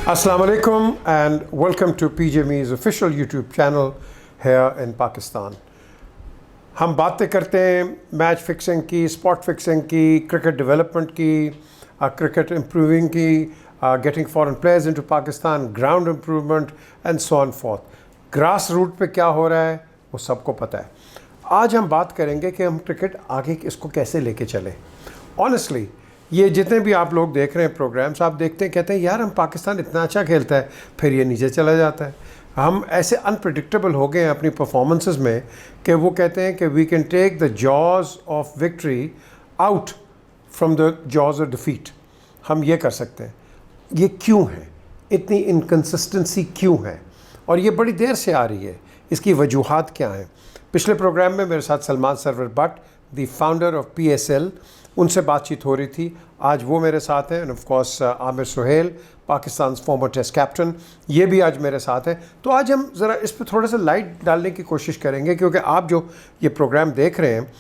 Assalamu alaikum and welcome to PJME's official YouTube channel here in Pakistan. हम बातें करते हैं मैच फिक्सिंग की, स्पॉट फिक्सिंग की, क्रिकेट डेवलपमेंट की, क्रिकेट इम्प्रूविंग की, getting foreign players into Pakistan, ground improvement and so on forth. Grass root पे क्या हो रहा है वो सबको पता है. आज हम बात करेंगे कि हम क्रिकेट आगे इसको कैसे लेके चलें. ऑनेस्टली ये जितने भी आप लोग देख रहे हैं प्रोग्राम्स, आप देखते हैं कहते हैं यार हम पाकिस्तान इतना अच्छा खेलता है, फिर ये नीचे चला जाता है. हम ऐसे अनप्रिडिक्टेबल हो गए हैं अपनी परफॉर्मेंसेस में कि वो कहते हैं कि we can take the jaws of victory out from the jaws of defeat. हम ये कर सकते हैं. ये क्यों है, इतनी इनकन्सिस्टेंसी क्यों है और ये बड़ी देर से आ रही है, इसकी वजूहात क्या हैं. पिछले प्रोग्राम में मेरे साथ Salman Sarwar Butt, the founder of PSL, उनसे बातचीत हो रही थी. आज वो मेरे साथ हैं and of course Aamir Sohail, Pakistan former test captain, ये भी आज मेरे साथ हैं. तो आज हम ज़रा इस पर थोड़ा सा लाइट डालने की कोशिश करेंगे क्योंकि आप जो ये प्रोग्राम देख रहे हैं,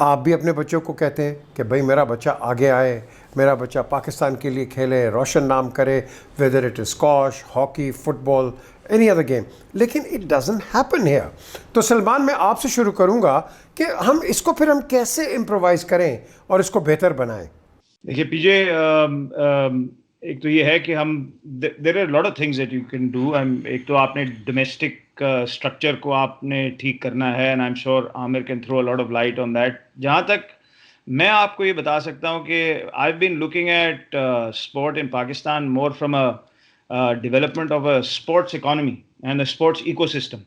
आप भी अपने बच्चों को कहते हैं कि भाई मेरा बच्चा आगे आए, मेरा बच्चा पाकिस्तान के लिए खेले, रोशन नाम करे, whether it is squash, hockey, football, any other game. लेकिन इट डजंट हैपन हियर. तो सलमान, मैं आपसे शुरू करूंगा कि हम इसको फिर हम कैसे इम्प्रोवाइज़ करें और इसको बेहतर बनाएं. देखिए पीजे, एक तो ये है कि हम there are lot of things that you can do. एक तो आपने डोमेस्टिक स्ट्रक्चर को आपने ठीक करना है and I am sure Aamir can throw a lot of light on that. जहाँ तक मैं आपको ये बता सकता हूँ कि I have been looking at sport in Pakistan more from a development of a sports economy and a sports ecosystem.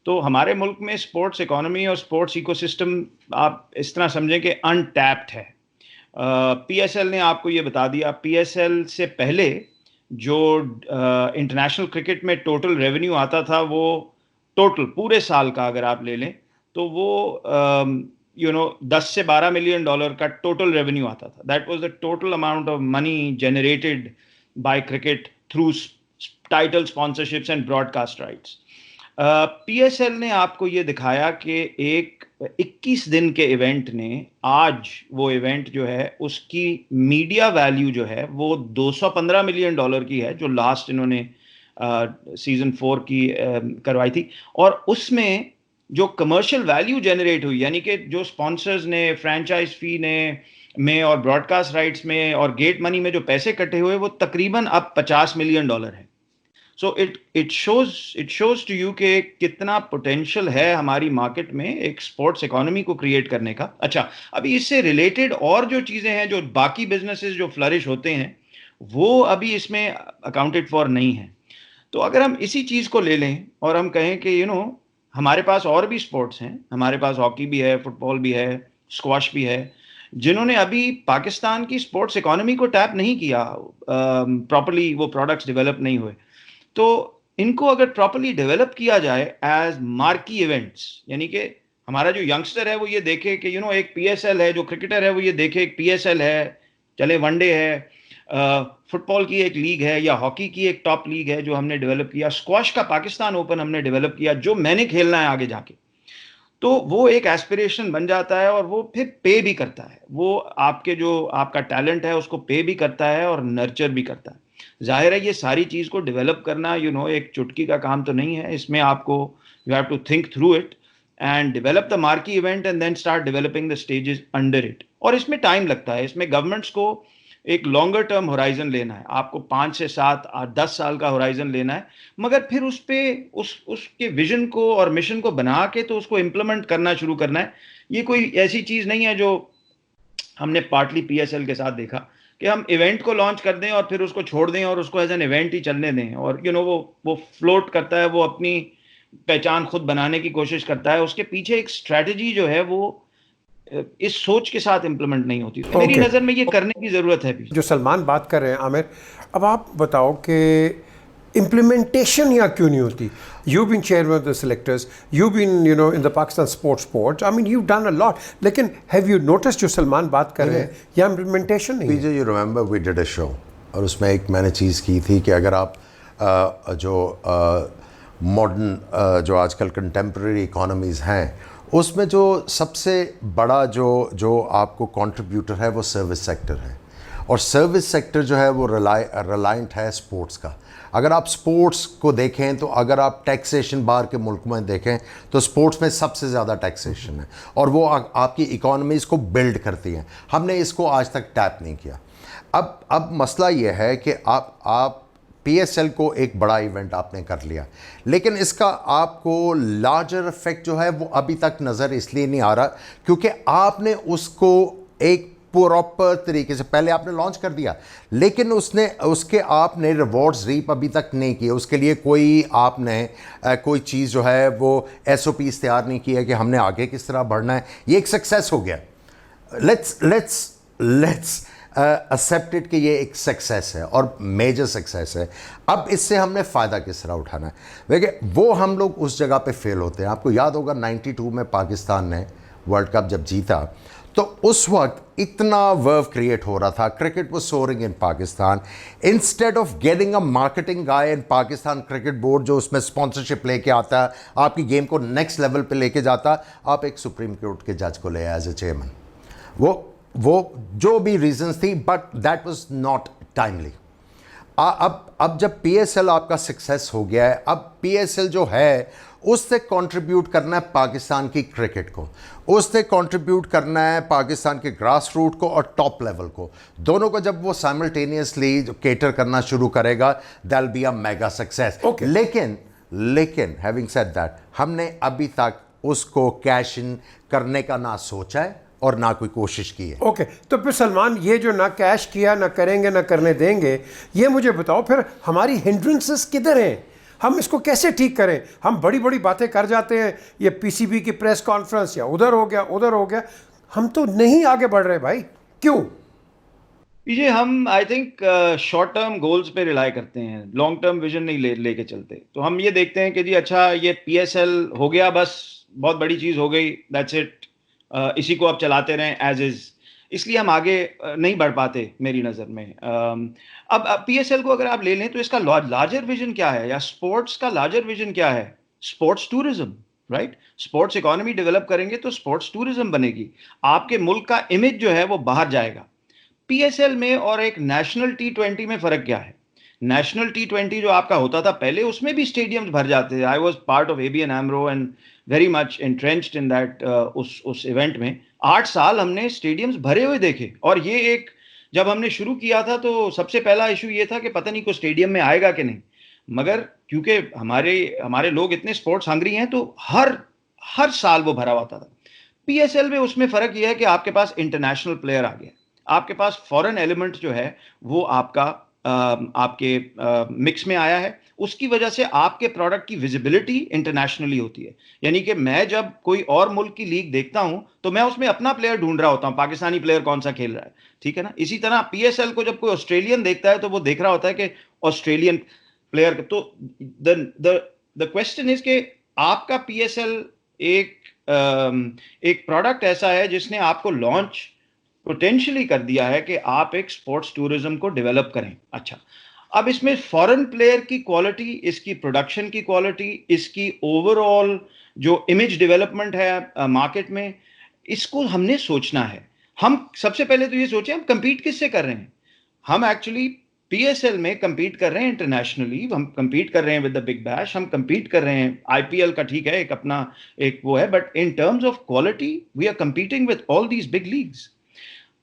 तो हमारे मुल्क में स्पोर्ट्स इकोनॉमी और स्पोर्ट्स इकोसिस्टम आप इस तरह समझें कि अनटैप्ड है. PSL ने आपको ये बता दिया. PSL से पहले जो इंटरनेशनल क्रिकेट में टोटल रेवेन्यू आता था, वो टोटल पूरे साल का अगर आप ले लें तो वो 10 से 12 मिलियन डॉलर का टोटल रेवेन्यू आता था. That was the total amount of money generated by cricket through title sponsorships and broadcast rights. PSL ने आपको ये दिखाया कि एक 21 दिन के इवेंट ने, आज वो इवेंट जो है उसकी मीडिया वैल्यू जो है वो 215 मिलियन डॉलर की है, जो लास्ट इन्होंने सीजन 4 की करवाई थी. और उसमें जो कमर्शियल वैल्यू जनरेट हुई, यानी कि जो स्पॉन्सर्स ने फ्रेंचाइज फी ने में और ब्रॉडकास्ट राइट्स में और गेट मनी में जो पैसे कटे हुए, वो तकरीबन अब 50 मिलियन डॉलर है. So it shows to you कि कितना पोटेंशियल है हमारी मार्केट में एक स्पोर्ट्स इकोनॉमी को क्रिएट करने का. अच्छा, अभी इससे रिलेटेड और जो चीज़ें हैं, जो बाकी बिजनेसेस जो फ्लरिश होते हैं, वो अभी इसमें अकाउंटेड फॉर नहीं है. तो अगर हम इसी चीज़ को ले लें और हम कहें कि हमारे पास और भी स्पोर्ट्स हैं, हमारे पास हॉकी भी है, फुटबॉल भी है, स्क्वॉश भी है, जिन्होंने अभी पाकिस्तान की स्पोर्ट्स इकोनॉमी को टैप नहीं किया प्रॉपर्ली, वो प्रोडक्ट्स डेवलप नहीं हुए. तो इनको अगर प्रॉपर्ली डेवलप किया जाए एज मार्की इवेंट्स, यानी कि हमारा जो यंगस्टर है वो ये देखे कि एक PSL है, जो क्रिकेटर है वो ये देखे एक PSL है, चले वनडे है, फुटबॉल की एक लीग है या हॉकी की एक टॉप लीग है जो हमने डेवलप किया, स्क्वॉश का पाकिस्तान ओपन हमने डेवलप किया, जो मैंने खेलना है आगे जाके. तो वो एक एस्पिरेशन बन जाता है और वो फिर पे भी करता है. वो आपके जो आपका टैलेंट है उसको पे भी करता है और नर्चर भी करता है. जाहिर है ये सारी चीज़ को डेवलप करना एक चुटकी का काम तो नहीं है. इसमें आपको you have to think through it and develop the marquee event and then start developing the stages under it. और इसमें टाइम लगता है. इसमें गवर्नमेंट्स को एक लॉन्गर टर्म होराइजन लेना है. आपको 5 से 7 10 साल का होराइजन लेना है, मगर फिर उस पे उसके विजन को और मिशन को बना के तो उसको इम्प्लीमेंट करना शुरू करना है. ये कोई ऐसी चीज़ नहीं है जो हमने पार्टली PSL के साथ देखा कि हम इवेंट को लॉन्च कर दें और फिर उसको छोड़ दें और उसको एज एन इवेंट ही चलने दें और वो फ्लोट करता है, वो अपनी पहचान खुद बनाने की कोशिश करता है. उसके पीछे एक स्ट्रैटेजी जो है वो इस सोच के साथ इम्प्लीमेंट नहीं होती. तो मेरी नज़र में ये करने की ज़रूरत है. जो सलमान बात कर रहे हैं, आमिर, अब आप बताओ कि इम्प्लीमेंटेशन यहाँ क्यों नहीं होती. You've been chairman of the selectors, you've been in the Pakistan sports board, I mean you've done a lot, लेकिन have you noticed जो सलमान बात कर रहे हैं यहाँ इम्प्लीमेंटेशन नहीं है. you remember we did a show और उसमें एक मैंने चीज़ की थी कि अगर आप जो मॉडर्न जो आजकल कंटेम्प्रेरी इकोनॉमीज़ हैं, उसमें जो सबसे बड़ा जो आपको कंट्रीब्यूटर है वो सर्विस सेक्टर है. और सर्विस सेक्टर जो है वो रिलायंट है स्पोर्ट्स का. अगर आप स्पोर्ट्स को देखें तो अगर आप टैक्सेशन बाहर के मुल्क में देखें तो स्पोर्ट्स में सबसे ज़्यादा टैक्सेशन है और वो आपकी इकोनॉमीज़ को बिल्ड करती हैं। हमने इसको आज तक टैप नहीं किया। अब मसला ये है कि आप PSL को एक बड़ा इवेंट आपने कर लिया, लेकिन इसका आपको लार्जर इफेक्ट जो है वो अभी तक नज़र इसलिए नहीं आ रहा क्योंकि आपने उसको एक प्रॉपर तरीके से पहले आपने लॉन्च कर दिया, लेकिन उसके आपने रिवॉर्ड्स रीप अभी तक नहीं किए। उसके लिए कोई चीज़ जो है वो SOPs तैयार नहीं की है कि हमने आगे किस तरह बढ़ना है। ये एक सक्सेस हो गया। लेट्स एक्सेप्टेड कि ये एक सक्सेस है और मेजर सक्सेस है। अब इससे हमने फ़ायदा किस तरह उठाना है? देखिए, वो हम लोग उस जगह पे फेल होते हैं। आपको याद होगा 92 में पाकिस्तान ने वर्ल्ड कप जब जीता तो उस वक्त इतना वर्व क्रिएट हो रहा था, cricket was soaring in Pakistan. Instead of getting a marketing guy in Pakistan cricket board जो उसमें स्पॉन्सरशिप लेके आता है, आपकी गेम को नेक्स्ट लेवल पे लेके जाता, आप एक सुप्रीम कोर्ट के जज को ले एज ए चेयरमैन। वो जो भी रीजंस थी, but that was not timely. अब जब PSL आपका सक्सेस हो गया है, अब PSL जो है उससे कंट्रीब्यूट करना है पाकिस्तान की क्रिकेट को, उससे कंट्रीब्यूट करना है पाकिस्तान के ग्रास रूट को और टॉप लेवल को। दोनों को जब वो साइमल्टेनियसली केटर करना शुरू करेगा, that will be a mega success. लेकिन हैविंग सेड दैट, हमने अभी तक उसको कैश इन करने का ना सोचा है और ना कोई कोशिश की है। ओके, तो फिर सलमान, ये जो ना कैश किया, ना करेंगे, ना करने देंगे, ये मुझे बताओ फिर हमारी हिंड्रेंसेस किधर हैं? हम इसको कैसे ठीक करें? हम बड़ी बड़ी बातें कर जाते हैं, ये PCB की प्रेस कॉन्फ्रेंस या उधर हो गया, हम तो नहीं आगे बढ़ रहे भाई, क्यों? ये हम I think short term goals पे रिलाई करते हैं, लॉन्ग टर्म विजन नहीं लेके चलते। तो हम ये देखते हैं कि जी अच्छा ये PSL हो गया, बस बहुत बड़ी चीज़ हो गई, दैट्स इट, इसी को आप चलाते रहें एज इज, इसलिए हम आगे नहीं बढ़ पाते मेरी नज़र में। अब PSL को अगर आप ले लें तो इसका लार्जर विजन क्या है, या स्पोर्ट्स का लार्जर विजन क्या है? Sports tourism, right? Sports economy develop करेंगे तो स्पोर्ट्स टूरिज्म बनेगी, आपके मुल्क का इमेज जो है वो बाहर जाएगा। PSL में और एक नेशनल T20 में फर्क क्या है? नेशनल T20 जो आपका होता था पहले, उसमें भी स्टेडियम्स भर जाते थे। I was part of ABN AMRO and very much entrenched in that. उस इवेंट में 8 साल हमने स्टेडियम्स भरे हुए देखे। और ये एक, जब हमने शुरू किया था तो सबसे पहला इशू ये था कि पता नहीं कोई स्टेडियम में आएगा कि नहीं, मगर क्योंकि हमारे लोग इतने स्पोर्ट्स हंग्री हैं तो हर साल वो भरा हुआ था। PSL में उसमें फर्क यह है कि आपके पास इंटरनेशनल प्लेयर आ गया, आपके पास फॉरेन एलिमेंट जो है वो आपके मिक्स में आया है। उसकी वजह से आपके प्रोडक्ट की विजिबिलिटी इंटरनेशनली होती है। यानी कि मैं जब कोई और मुल्क की लीग देखता हूं तो मैं उसमें अपना प्लेयर ढूंढ रहा होता हूं, पाकिस्तानी प्लेयर कौन सा खेल रहा है, ठीक है ना? इसी तरह PSL को जब कोई ऑस्ट्रेलियन देखता है तो वो देख रहा होता है कि ऑस्ट्रेलियन प्लेयर। तो द क्वेश्चन इज कि आपका PSL एक प्रोडक्ट ऐसा है जिसने आपको लॉन्च पोटेंशियली कर दिया है कि आप एक स्पोर्ट्स टूरिज्म को डेवलप करें। अच्छा, अब इसमें फॉरेन प्लेयर की क्वालिटी, इसकी प्रोडक्शन की क्वालिटी, इसकी ओवरऑल जो इमेज डेवलपमेंट है मार्केट में, इसको हमने सोचना है। हम सबसे पहले तो ये सोचें हम कंपीट किससे कर रहे हैं। हम एक्चुअली PSL में कंपीट कर रहे हैं इंटरनेशनली, हम कंपीट कर रहे हैं विद द बिग बैश, हम कंपीट कर रहे हैं IPL का, ठीक है, एक अपना एक वो है, but in terms of quality we are competing with all these big leagues.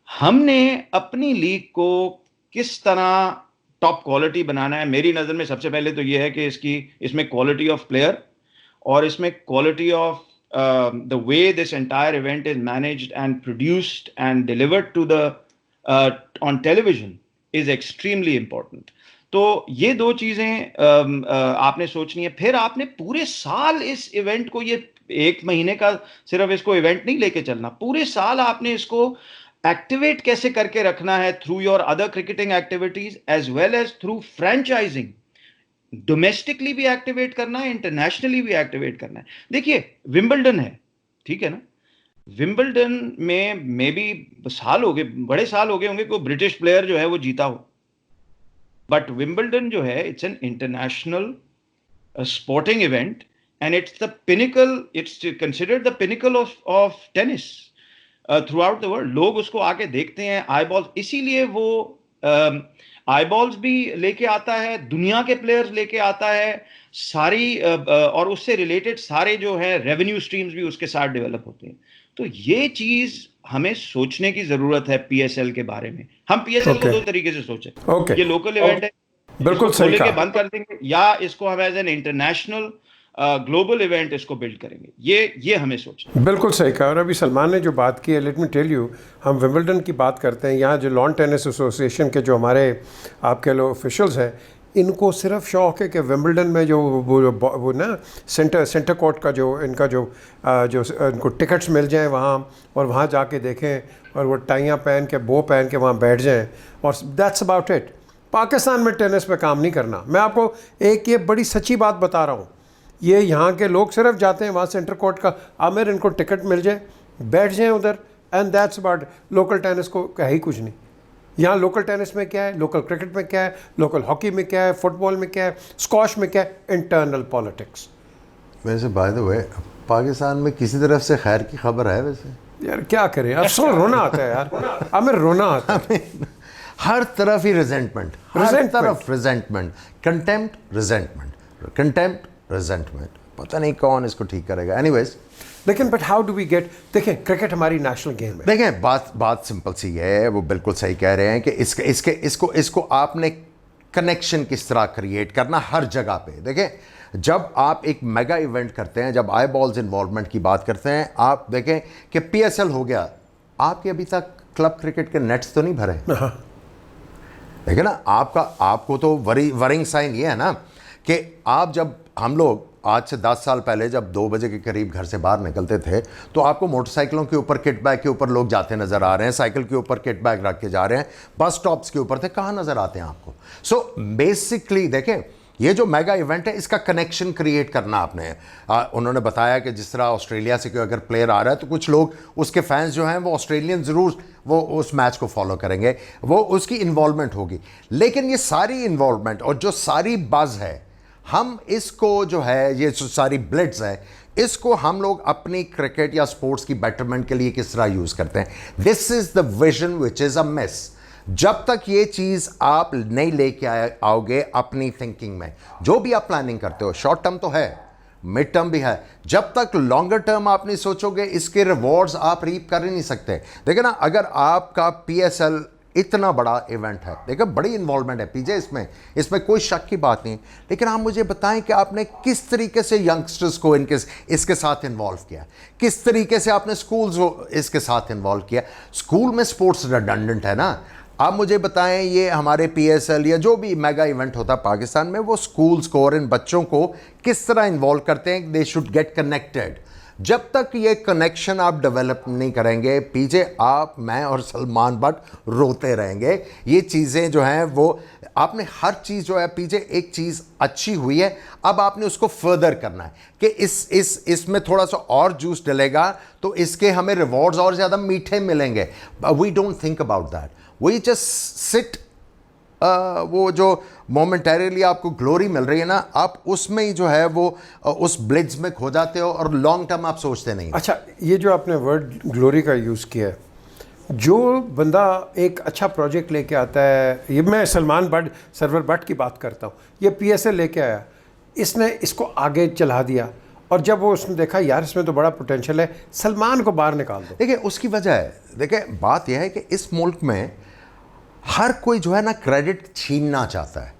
हमने अपनी लीग को किस तरह टॉप क्वालिटी बनाना है, मेरी नज़र में सबसे पहले तो ये है कि इसमें क्वालिटी ऑफ प्लेयर और इसमें quality of the way this entire event is managed and produced and delivered to the on television is extremely important. तो ये दो चीज़ें आपने सोचनी है। फिर आपने पूरे साल इस इवेंट को, ये एक महीने का सिर्फ इसको इवेंट नहीं लेके चलना, पूरे साल आपने इसको एक्टिवेट कैसे करके रखना है through your other cricketing activities as well as through franchising. Domestically भी एक्टिवेट करना है, इंटरनेशनली भी एक्टिवेट करना है। देखिए विंबलडन है, ठीक है ना, विंबलडन में मे बी साल हो गए, बड़े साल हो गए होंगे कोई ब्रिटिश प्लेयर जो है वो जीता हो, बट विंबलडन जो है it's an international sporting event and it's the pinnacle, it's considered the pinnacle of tennis through out the world. लोग उसको आके देखते हैं, आई बॉल, इसीलिए वो आई बॉल्स भी लेके आता है, दुनिया के प्लेयर्स लेके आता है, सारी और उससे रिलेटेड सारे जो है रेवेन्यू स्ट्रीम्स भी उसके साथ डेवलप होते हैं। तो ये चीज हमें सोचने की जरूरत है पीएसएल के बारे में। हम पीएसएल को Okay. दो तरीके से सोचें। Okay. ये लोकल इवेंट है, बिल्कुल इसको सही खोले के कहा। बंद कर देंगे, या इसको हम as an international global event इसको बिल्ड करेंगे। ये हमें सोचना। बिल्कुल सही कहा। और अभी सलमान ने जो बात की है, लेट मी टेल यू, हम विंबलडन की बात करते हैं, यहाँ जो लॉन टेनिस एसोसिएशन के जो हमारे आपके लोग ऑफिशियल्स हैं, इनको सिर्फ शौक है कि विंबलडन में जो वो ना सेंटर कोर्ट का जो इनका जो इनको टिकट्स मिल जाएं वहाँ, और वहाँ जाके देखें और वो टाइयाँ पहन के बो पहन के वहाँ बैठ जाएं, और दैट्स अबाउट इट। पाकिस्तान में टेनिस पे काम नहीं करना। मैं आपको एक ये बड़ी सच्ची बात बता रहा हूँ, ये यहाँ के लोग सिर्फ जाते हैं वहाँ सेंटर कोर्ट का, आमिर इनको टिकट मिल जाए, बैठ जाएं उधर, and that's about. Local tennis को है ही कुछ नहीं। यहाँ लोकल टेनिस में क्या है, लोकल क्रिकेट में क्या है, लोकल हॉकी में क्या है, फुटबॉल में क्या है, स्क्वॉश में क्या है, इंटरनल पॉलिटिक्स। वैसे बाय द वे पाकिस्तान में किसी तरफ से खैर की खबर है वैसे? यार क्या करें, अब सो रोना आता है यार, आमिर रोना आता है। हर तरफ ही रिजेंटमेंट, हर Resentment. तरफ resentment, contempt, resentment, contempt, resentment. पता नहीं कौन इसको ठीक करेगा। एनीवेज, लेकिन but how do we get, देखें क्रिकेट हमारी नेशनल गेम है। देखें बात सिंपल सी है, वो बिल्कुल सही कह रहे हैं कि इसको आपने कनेक्शन किस तरह क्रिएट करना हर जगह पे। देखें जब आप एक मेगा इवेंट करते हैं, जब आई बॉल्स इन्वॉल्वमेंट की बात करते हैं, आप देखें कि पीएसएल हो गया, आपके अभी तक क्लब क्रिकेट के नेट्स तो नहीं भरे। देखिए ना, आपको तो वरिंग साइन ये है ना कि आप जब हम लोग आज से 10 साल पहले जब 2 बजे के करीब घर से बाहर निकलते थे, तो आपको मोटरसाइकिलों के ऊपर किट बैग के ऊपर लोग जाते नज़र आ रहे हैं, साइकिल के ऊपर किट बैग रख के जा रहे हैं, बस स्टॉप्स के ऊपर थे, कहाँ नज़र आते हैं आपको? सो बेसिकली देखें, ये जो मेगा इवेंट है, इसका कनेक्शन क्रिएट करना आपने। उन्होंने बताया कि जिस तरह ऑस्ट्रेलिया से कोई अगर प्लेयर आ रहा है तो कुछ लोग उसके फैंस जो हैं वो ऑस्ट्रेलियन ज़रूर वो उस मैच को फॉलो करेंगे, वो उसकी इन्वॉल्वमेंट होगी। लेकिन ये सारी इन्वॉल्वमेंट और जो सारी बज़ है, हम इसको जो है, ये जो सारी ब्लिट्स है, इसको हम लोग अपनी क्रिकेट या स्पोर्ट्स की बेटरमेंट के लिए किस तरह यूज़ करते हैं। This is the vision which is a miss. जब तक ये चीज़ आप नहीं लेके आओगे अपनी थिंकिंग में, जो भी आप प्लानिंग करते हो, शॉर्ट टर्म तो है, मिड टर्म भी है, जब तक लॉन्गर टर्म आप नहीं सोचोगे, इसके रिवॉर्ड्स आप रीप कर ही नहीं सकते। देखिए ना, अगर आपका पीएसएल इतना बड़ा इवेंट है, देखिए बड़ी इन्वॉल्वमेंट है पीजे इसमें कोई शक की बात नहीं, लेकिन आप मुझे बताएं कि आपने किस तरीके से यंगस्टर्स को इसके साथ इन्वॉल्व किया, किस तरीके से आपने स्कूल्स को इसके साथ इन्वॉल्व किया। स्कूल में स्पोर्ट्स रिडंडेंट है ना। आप मुझे बताएं, ये हमारे पीएसएल या जो भी मेगा इवेंट होता है पाकिस्तान में, वो स्कूल्स को और इन बच्चों को किस तरह इन्वॉल्व करते हैं, दे शुड गेट कनेक्टेड। जब तक ये कनेक्शन आप डेवलप नहीं करेंगे, पीछे आप, मैं और सलमान बट रोते रहेंगे। ये चीज़ें जो हैं वो आपने हर चीज़ जो है, पीछे एक चीज़ अच्छी हुई है, अब आपने उसको फर्दर करना है कि इसमें थोड़ा सा और जूस डलेगा तो इसके हमें रिवॉर्ड्स और ज़्यादा मीठे मिलेंगे। We don't think about that, we just sit. वो जो मोमेंटरीली आपको ग्लोरी मिल रही है ना, आप उसमें ही जो है वो उस ब्लिट्स में खो जाते हो और लॉन्ग टर्म आप सोचते नहीं। अच्छा, ये जो आपने वर्ड ग्लोरी का यूज़ किया है, जो बंदा एक अच्छा प्रोजेक्ट लेके आता है, ये मैं सरवर बट की बात करता हूँ, ये पीएसएल लेके आया, इसने इसको आगे चला दिया, और जब वो उसने देखा यार इसमें तो बड़ा पोटेंशियल है, सलमान को बाहर निकाल दो। देखिए उसकी वजह है, देखिए बात यह है कि इस मुल्क में हर कोई जो है ना क्रेडिट छीनना चाहता है,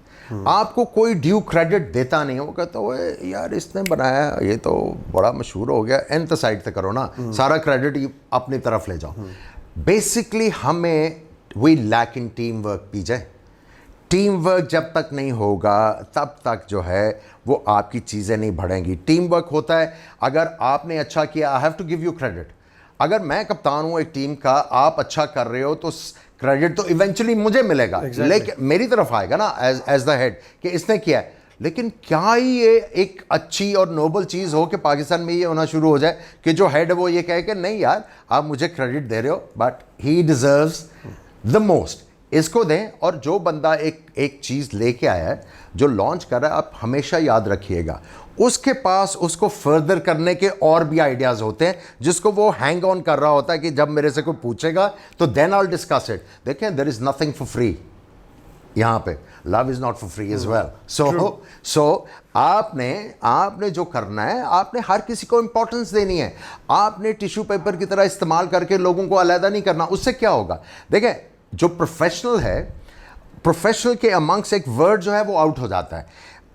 आपको कोई ड्यू क्रेडिट देता नहीं है। वो कहता है यार इसने बनाया, ये तो बड़ा मशहूर हो गया, एंड साइड से करो ना, सारा क्रेडिट अपनी तरफ ले जाओ। बेसिकली हमें we lack in team work. पीछे टीम वर्क जब तक नहीं होगा तब तक जो है वो आपकी चीज़ें नहीं बढ़ेंगी। टीम वर्क होता है, अगर आपने अच्छा किया, I have to give you credit. अगर मैं कप्तान हूँ एक टीम का, आप अच्छा कर रहे हो तो क्रेडिट तो इवेंचुअली मुझे मिलेगा, लेकिन मेरी तरफ आएगा ना एज द हेड कि इसने किया है। लेकिन क्या ही ये एक अच्छी और नोबल चीज़ हो कि पाकिस्तान में ये होना शुरू हो जाए कि जो हेड है वो ये कहे कि नहीं यार आप मुझे क्रेडिट दे रहे हो but he deserves the most, इसको दें। और जो बंदा एक चीज़ लेके आया है, जो लॉन्च कर रहा है, आप हमेशा याद रखिएगा उसके पास उसको फर्दर करने के और भी आइडियाज़ होते हैं जिसको वो हैंग ऑन कर रहा होता है कि जब मेरे से कोई पूछेगा तो then I will discuss it. देखें, there is nothing for free, यहाँ पे love is not for free as well. So आपने जो करना है, आपने हर किसी को इंपॉर्टेंस देनी है. आपने टिश्यू पेपर की तरह इस्तेमाल करके लोगों को अलहदा नहीं करना. उससे क्या होगा? देखें, जो प्रोफेशनल है, प्रोफेशनल के अमंग्स एक वर्ड जो है वो आउट हो जाता है.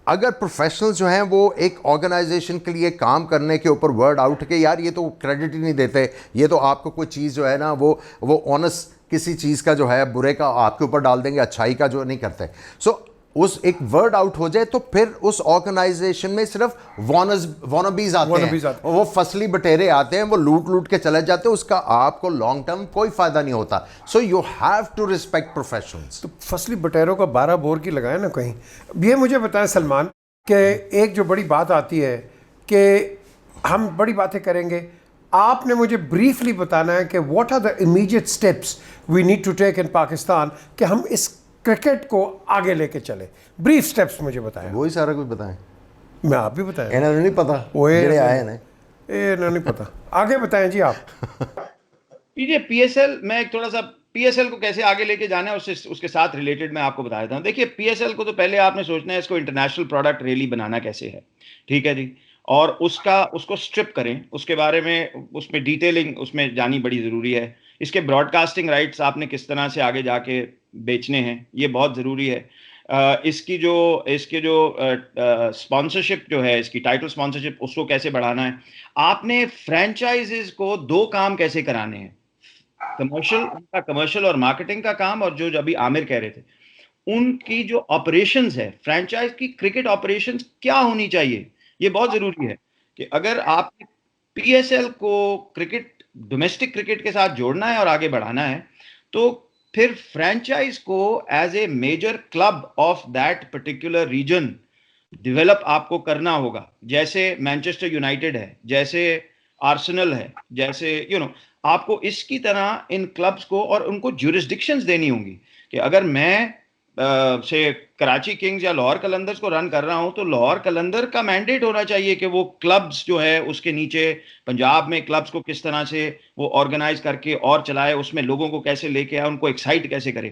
अगर प्रोफेशनल जो हैं वो एक ऑर्गेनाइजेशन के लिए काम करने के ऊपर वर्ड आउट के यार ये तो क्रेडिट ही नहीं देते, ये तो आपको कोई चीज़ जो है ना वो ऑनेस्ट किसी चीज़ का जो है बुरे का आपके ऊपर डाल देंगे, अच्छाई का जो नहीं करते. सो उस एक वर्ड आउट हो जाए तो फिर उस ऑर्गेनाइजेशन में सिर्फ वॉनबीज आते हैं, वो फसली बटेरे आते हैं, वो लूट के चले जाते हैं. उसका आपको लॉन्ग टर्म कोई फायदा नहीं होता. So you have to respect professionals. तो फसली बटेरों का 12 बोर की लगाए ना कहीं. ये मुझे बताएं सलमान कि एक जो बड़ी बात आती है कि हम बड़ी बातें करेंगे, आपने मुझे ब्रीफली बताना है कि what are the immediate steps we need to take in Pakistan कि हम इस क्रिकेट को आगे लेके चले. ब्रीफ स्टेप्स मुझे बताएं. वही सारा कुछ बताएं. मैं आप भी बताएं. इन्हें नहीं पता, ये आए ना, ये नहीं पता. आगे बताएं जी आप. ये पीएसएल, मैं एक थोड़ा सा पीएसएल को कैसे आगे लेके जाना है उसके साथ रिलेटेड मैं आपको बता देता हूँ. देखिए, पीएसएल को तो पहले आपने सोचना है इसको इंटरनेशनल प्रोडक्ट रियली बनाना कैसे है. ठीक है जी. और उसको स्ट्रिप करें, उसके बारे में उसमें डिटेलिंग उसमें जानी बड़ी ज़रूरी है. इसके ब्रॉडकास्टिंग राइट्स आपने किस तरह से आगे जाके बेचने हैं, ये बहुत ज़रूरी है. इसके जो स्पॉन्सरशिप जो है, इसकी टाइटल स्पॉन्सरशिप, उसको कैसे बढ़ाना है. आपने फ्रेंचाइजेज को 2 काम कैसे कराने हैं, कमर्शियल और मार्केटिंग का काम, और जो अभी आमिर कह रहे थे उनकी जो ऑपरेशंस है, फ्रेंचाइज की क्रिकेट ऑपरेशंस क्या होनी चाहिए. ये बहुत जरूरी है कि अगर आप पीएसएल को डोमेस्टिक क्रिकेट के साथ जोड़ना है और आगे बढ़ाना है, तो फिर फ्रेंचाइज को as a major club of that particular region develop आपको करना होगा. जैसे मैनचेस्टर यूनाइटेड है, जैसे आर्सेनल है, जैसे आपको इसकी तरह इन क्लब्स को और उनको ज्यूरिसडिक्शंस देनी होंगी कि अगर मैं से कराची किंग्स या लाहौर कलंदर्स को रन कर रहा हूं, तो लाहौर कलंदर का मैंडेट होना चाहिए कि वो क्लब्स जो है उसके नीचे पंजाब में क्लब्स को किस तरह से वो ऑर्गेनाइज करके और चलाए, उसमें लोगों को कैसे लेके आए, उनको एक्साइट कैसे करे.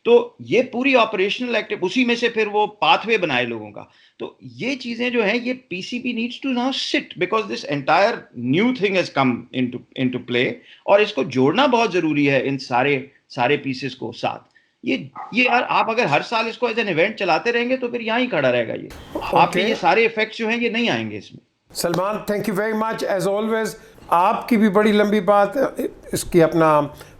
तो ये पूरी ऑपरेशनल एक्टिव, उसी में से फिर वो पाथवे बनाए लोगों का. तो ये चीजें जो है, ये PCB needs to now sit because this entire new thing has come into play, और इसको जोड़ना बहुत जरूरी है इन सारे पीसेस को साथ. ये यार, आप अगर हर साल इसको एज एन इवेंट चलाते रहेंगे तो फिर यहाँ ही खड़ा रहेगा. ये आपके ये सारे इफेक्ट्स जो हैं ये नहीं आएंगे इसमें. Salman, thank you very much as always. आपकी भी बड़ी लंबी बात, इसकी अपना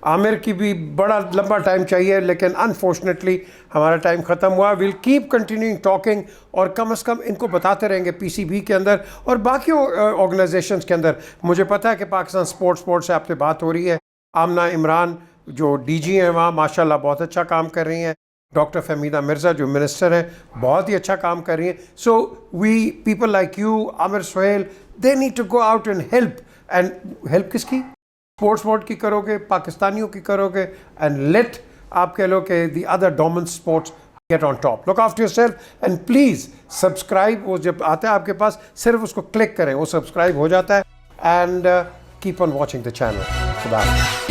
आमिर की भी बड़ा लंबा टाइम चाहिए, लेकिन अनफॉर्चुनेटली हमारा टाइम ख़त्म हुआ. विल कीप कंटिन्यूइंग टॉकिंग, और कम से कम इनको बताते रहेंगे पीसीबी के अंदर और बाकी ऑर्गेनाइजेशंस के अंदर. मुझे पता है कि पाकिस्तान स्पोर्ट्स से आपसे बात हो रही है. आमना इमरान जो डीजी हैं वहाँ माशाल्लाह बहुत अच्छा काम कर रही हैं. डॉक्टर फहमीदा मिर्ज़ा जो मिनिस्टर हैं बहुत ही अच्छा काम कर रही हैं. So we people like you, Aamir Sohail, they need to go out and help. And help किसकी? स्पोर्ट्स बोर्ड की करोगे, पाकिस्तानियों की करोगे, एंड लेट आप कह लो कि the other dominant sports get on top. Look after yourself and please subscribe. वो जब आता है आपके पास सिर्फ उसको क्लिक करें, वो सब्सक्राइब हो जाता है. And keep on watching the channel. खुदा हाफ़िज़.